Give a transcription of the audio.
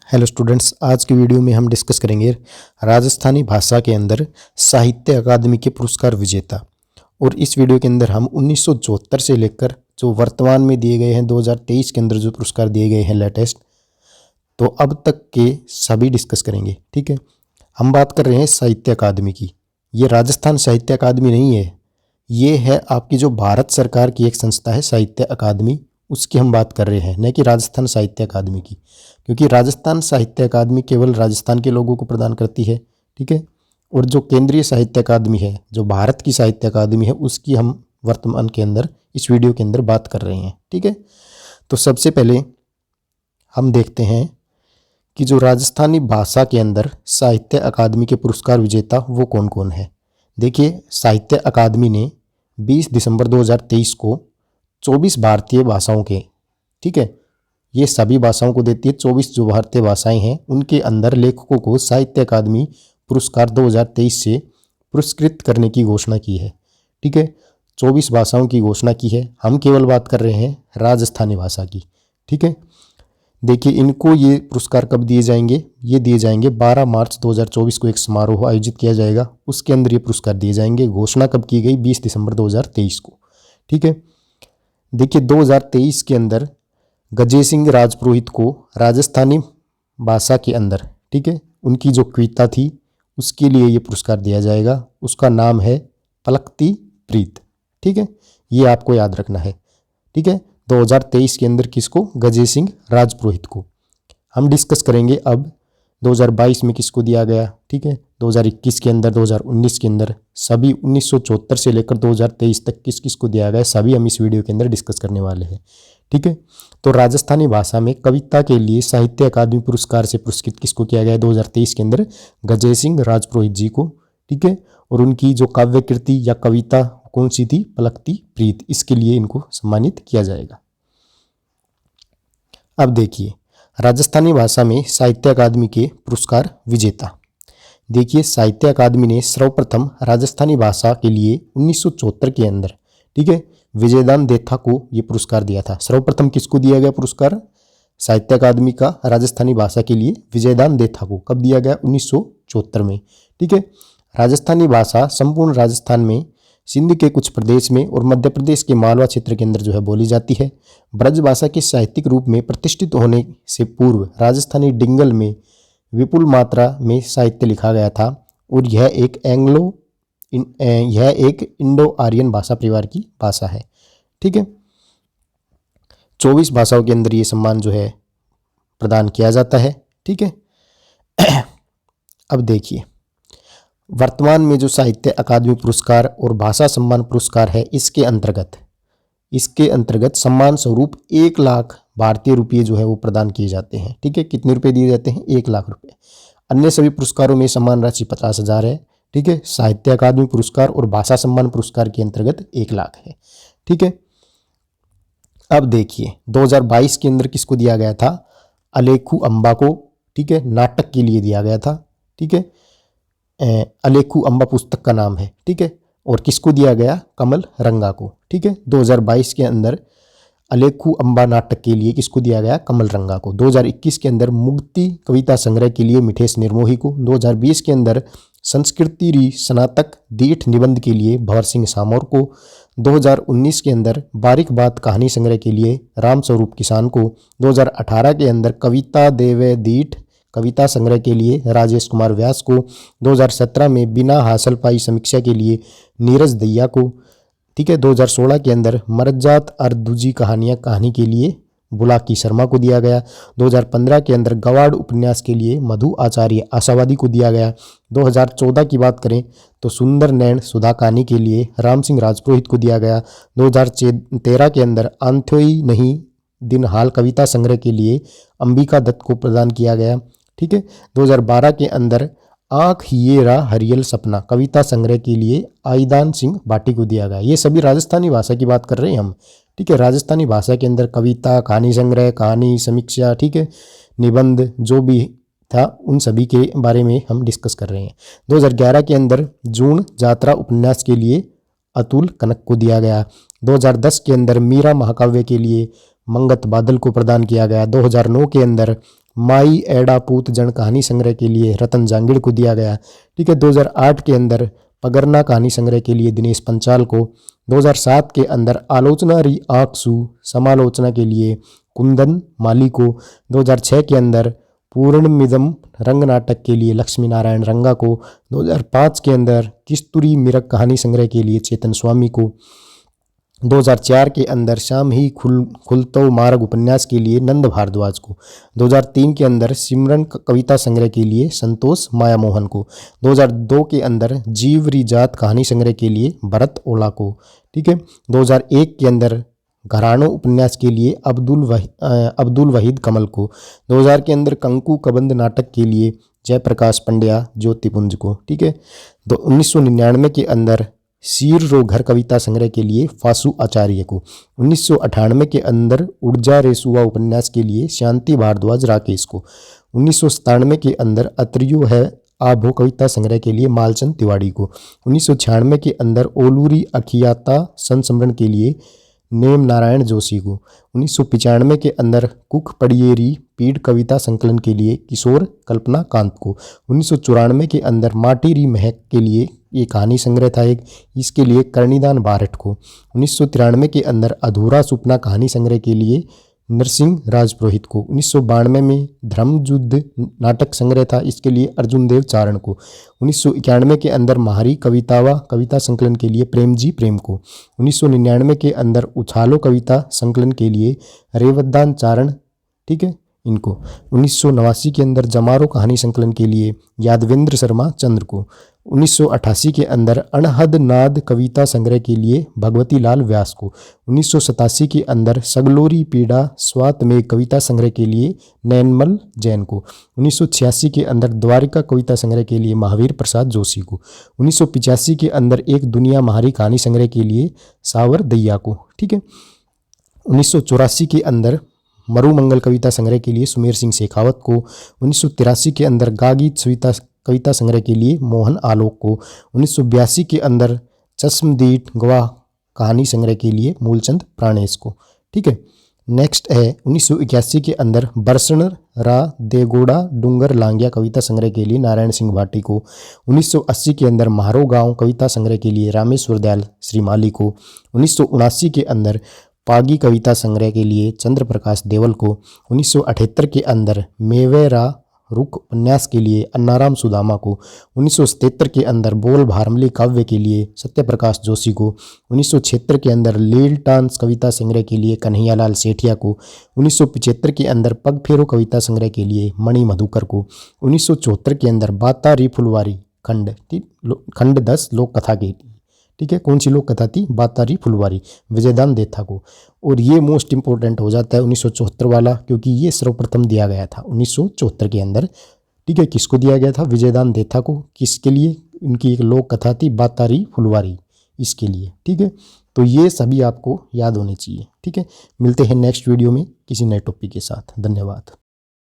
Hello students, आज की video में हम डिस्कस करेंगे राजस्थानी भाषा के अंदर साहित्य अकादमी के पुरस्कार विजेता। और इस वीडियो के अंदर हम 1974 से लेकर जो वर्तमान में दिए गए हैं 2023 के अंदर जो पुरस्कार दिए गए हैं लेटेस्ट, तो अब तक के सभी डिस्कस करेंगे। ठीक है, हम बात कर रहे हैं साहित्य अकादमी की। ये राजस्थान साहित्य अकादमी नहीं है, ये है आपकी जो भारत सरकार की एक संस्था है साहित्य अकादमी, उसकी हम बात कर रहे हैं, न कि राजस्थान साहित्य अकादमी की। क्योंकि राजस्थान साहित्य अकादमी केवल राजस्थान के लोगों को प्रदान करती है। ठीक है, और जो केंद्रीय साहित्य अकादमी है, जो भारत की साहित्य अकादमी है, उसकी हम वर्तमान के अंदर इस वीडियो के अंदर बात कर रहे हैं। ठीक है, तो सबसे पहले हम देखते हैं कि जो राजस्थानी भाषा के अंदर साहित्य अकादमी के पुरस्कार विजेता वो कौन कौन है। देखिए, साहित्य अकादमी ने 20 दिसंबर 2023 को 24 भारतीय भाषाओं के, ठीक है, ये सभी भाषाओं को देती है। 24 जो भारतीय भाषाएं हैं उनके अंदर लेखकों को साहित्य अकादमी पुरस्कार 2023 से पुरस्कृत करने की घोषणा की है। ठीक है, 24 भाषाओं की घोषणा की है। हम केवल बात कर रहे हैं राजस्थानी भाषा की। ठीक है, देखिए, इनको ये पुरस्कार कब दिए जाएंगे, ये दिए जाएंगे 12 मार्च 2024 को एक समारोह आयोजित किया जाएगा, उसके अंदर ये पुरस्कार दिए जाएंगे। घोषणा कब की गई, 20 दिसंबर 2023 को। ठीक है, देखिए 2023 के अंदर गजेंद्र सिंह राजपुरोहित को राजस्थानी भाषा के अंदर, ठीक है, उनकी जो कविता थी उसके लिए ये पुरस्कार दिया जाएगा। उसका नाम है पलकती प्रीत। ठीक है, ये आपको याद रखना है। ठीक है, 2023 के अंदर किसको, गजेंद्र सिंह राजपुरोहित को। हम डिस्कस करेंगे अब 2022 में किसको दिया गया। ठीक है, 2021 के अंदर, 2019 के अंदर, सभी 1974 से लेकर 2023 तक किस किस को दिया गया, सभी हम इस वीडियो के अंदर डिस्कस करने वाले हैं। ठीक है, तो राजस्थानी भाषा में कविता के लिए साहित्य अकादमी पुरस्कार से पुरस्कृत किसको किया गया 2023 के अंदर, गजेंद्र सिंह राजपुरोहित जी को। ठीक है, और उनकी जो काव्य कृति या कविता कौन सी थी, पलकती प्रीत, इसके लिए इनको सम्मानित किया जाएगा। अब देखिए, राजस्थानी भाषा में साहित्य अकादमी के पुरस्कार विजेता। देखिए, साहित्य अकादमी ने सर्वप्रथम राजस्थानी भाषा के लिए 1974 के अंदर, ठीक है, विजयदान देथा को ये पुरस्कार दिया था। सर्वप्रथम किसको दिया गया पुरस्कार साहित्य अकादमी का राजस्थानी भाषा के लिए, विजयदान देथा को। कब दिया गया, 1974 में। ठीक है, राजस्थानी भाषा संपूर्ण राजस्थान में, सिंध के कुछ प्रदेश में और मध्य प्रदेश के मालवा क्षेत्र के अंदर जो है बोली जाती है। ब्रज भाषा के साहित्यिक रूप में प्रतिष्ठित होने से पूर्व राजस्थानी डिंगल में विपुल मात्रा में साहित्य लिखा गया था, और यह एक इंडो आर्यन भाषा परिवार की भाषा है। ठीक है, 24 भाषाओं के अंदर ये सम्मान जो है प्रदान किया जाता है। ठीक है, अब देखिए, वर्तमान में जो साहित्य अकादमी पुरस्कार और भाषा सम्मान पुरस्कार है, इसके अंतर्गत सम्मान स्वरूप 1 लाख भारतीय रुपये जो है वो प्रदान किए जाते हैं। ठीक है, कितने रुपए दिए जाते हैं, 1 लाख रुपए। अन्य सभी पुरस्कारों में सम्मान राशि 50,000 है। ठीक है, साहित्य अकादमी पुरस्कार और भाषा सम्मान पुरस्कार के अंतर्गत 1 लाख है। ठीक है, अब देखिए 2022 के अंदर किसको दिया गया था, अलेखू अम्बा को। ठीक है, नाटक के लिए दिया गया था। ठीक है, अलेखू अम्बा पुस्तक का नाम है। ठीक है, और किसको दिया गया, कमल रंगा को। ठीक है, 2022 के अंदर अलेखू अम्बा नाटक के लिए किसको दिया गया, कमल रंगा को। 2021 के अंदर मुक्ति कविता संग्रह के लिए मिठेश निर्मोही को। 2020 के अंदर संस्कृति री स्नातक दीठ निबंध के लिए भंवर सिंह सामोर को। 2019 के अंदर बारीक बात कहानी संग्रह के लिए राम स्वरूप किसान को। 2018 के अंदर कविता देवे दीठ कविता संग्रह के लिए राजेश कुमार व्यास को। 2017 में बिना हासिल पाई समीक्षा के लिए नीरज दहिया को। ठीक है, 2016 के अंदर मरजात और दूजी कहानी के लिए बुलाकी शर्मा को दिया गया। 2015 के अंदर गवाड़ उपन्यास के लिए मधु आचार्य आशावादी को दिया गया। 2014 की बात करें तो सुंदर नैन सुधा कहानी के लिए राम सिंह राजपुरोहित को दिया गया। 2013 के अंदर आंथोई नहीं दिन हाल कविता संग्रह के लिए अंबिका दत्त को प्रदान किया गया। ठीक है, 2012 के अंदर आँख ये रा हरियल सपना कविता संग्रह के लिए आईदान सिंह भाटी को दिया गया। ये सभी राजस्थानी भाषा की बात कर रहे हैं हम। ठीक है, राजस्थानी भाषा के अंदर कविता, कहानी संग्रह, कहानी समीक्षा, ठीक है, निबंध जो भी था उन सभी के बारे में हम डिस्कस कर रहे हैं। 2011 के अंदर जून यात्रा उपन्यास के लिए अतुल कनक को दिया गया। 2010 के अंदर मीरा महाकाव्य के लिए मंगत बादल को प्रदान किया गया। 2009 के अंदर माई एडा पूत जन कहानी संग्रह के लिए रतन जांगिड़ को दिया गया। ठीक है, 2008 के अंदर पगरना कहानी संग्रह के लिए दिनेश पंचाल को, 2007 के अंदर आलोचना री आकसू समालोचना के लिए कुंदन माली को, 2006 के अंदर पूर्णमिदम रंग नाटक के लिए लक्ष्मी नारायण रंगा को, 2005 के अंदर किस्तूरी मिरक कहानी संग्रह के लिए चेतन स्वामी को, 2004 के अंदर शाम ही खुलतो मार्ग उपन्यास के लिए नंद भारद्वाज को, 2003 के अंदर सिमरन कविता संग्रह के लिए संतोष माया मोहन को, 2002 के अंदर जीवरी जात कहानी संग्रह के लिए भरत ओला को। ठीक है, 2001 के अंदर घरानों उपन्यास के लिए अब्दुल वहीद कमल को, 2000 के अंदर कंकु कबंध नाटक के लिए जयप्रकाश पंड्या ज्योतिपुंज को। ठीक है, तो 1999 के अंदर शीर रो घर कविता संग्रह के लिए फासु आचार्य को, 1998 के अंदर ऊर्जा रेसुआ उपन्यास के लिए शांति भारद्वाज राकेश को, 1997 के अंदर अत्रियो है आभो कविता संग्रह के लिए मालचंद तिवाड़ी को, 1996 के अंदर ओलूरी अखियाता संस्मरण के लिए नेम नारायण जोशी को, 1995 के अंदर कुक पड़ियेरी पीड़ कविता संकलन के लिए किशोर कल्पना कांत को, 1994 के अंदर माटी री महक के लिए ये कहानी संग्रह था एक, इसके लिए कर्णिदान बारठ को, 1993 के अंदर अधूरा सुपना कहानी संग्रह के लिए नरसिंह राजपुरोहित को, 1992 में धर्मयुद्ध नाटक संग्रह था, इसके लिए अर्जुन देव चारण को, 1991 के अंदर महारी कवितावा कविता संकलन के लिए प्रेमजी प्रेम को, 1999 के अंदर उछालो कविता संकलन के लिए रेवदान चारण, ठीक है, इनको, 1989 के अंदर जमारो कहानी संकलन के लिए यादवेंद्र शर्मा चंद्र को, 1988 के अंदर अनहद नाद कविता संग्रह के लिए भगवती लाल व्यास को, 1987 के अंदर सगलोरी पीड़ा स्वात में कविता संग्रह के लिए नैनमल जैन को, 1986 के अंदर द्वारिका कविता संग्रह के लिए महावीर प्रसाद जोशी को, 1985 के अंदर एक दुनिया महारी कहानी संग्रह के लिए सावर दैया को। ठीक है, 1984 के अंदर मरुमंगल कविता संग्रह के लिए सुमेर सिंह शेखावत को, 1983 के अंदर गागी कविता संग्रह के लिए मोहन आलोक को, 1982 के अंदर चश्मदीद गवाह कहानी संग्रह के लिए मूलचंद प्राणेश को। ठीक है, नेक्स्ट है 1981 के अंदर बरसण रा देगोड़ा डूंगर लांगिया कविता संग्रह के लिए नारायण सिंह भाटी को, 1980 के अंदर म्हारो गांव कविता संग्रह के लिए रामेश्वर दयाल श्रीमाली को, 1979 के अंदर पागी कविता संग्रह के लिए चंद्र प्रकाश देवल को, 1978 के अंदर मेवेरा रुख उपन्यास के लिए अन्नाराम सुदामा को, 1977 के अंदर बोल भारमली काव्य के लिए सत्यप्रकाश जोशी को, 1976 के अंदर लील टांस कविता संग्रह के लिए कन्हैयालाल सेठिया को, 1975 के अंदर पग फेरो कविता संग्रह के लिए मणि मधुकर को, 1974 के अंदर बाता री फुलवारी खंड 10 लोक कथा के, ठीक है, कौन सी लोक कथा थी, बातारी फुलवारी, विजयदान देथा को। और ये मोस्ट इंपॉर्टेंट हो जाता है 1974 वाला, क्योंकि ये सर्वप्रथम दिया गया था 1974 के अंदर। ठीक है, किसको दिया गया था, विजयदान देथा को। किसके लिए, उनकी एक लोक कथा थी बातारी फुलवारी, इसके लिए। ठीक है, तो ये सभी आपको याद होने चाहिए। ठीक है, मिलते हैं नेक्स्ट वीडियो में किसी नए टॉपिक के साथ। धन्यवाद।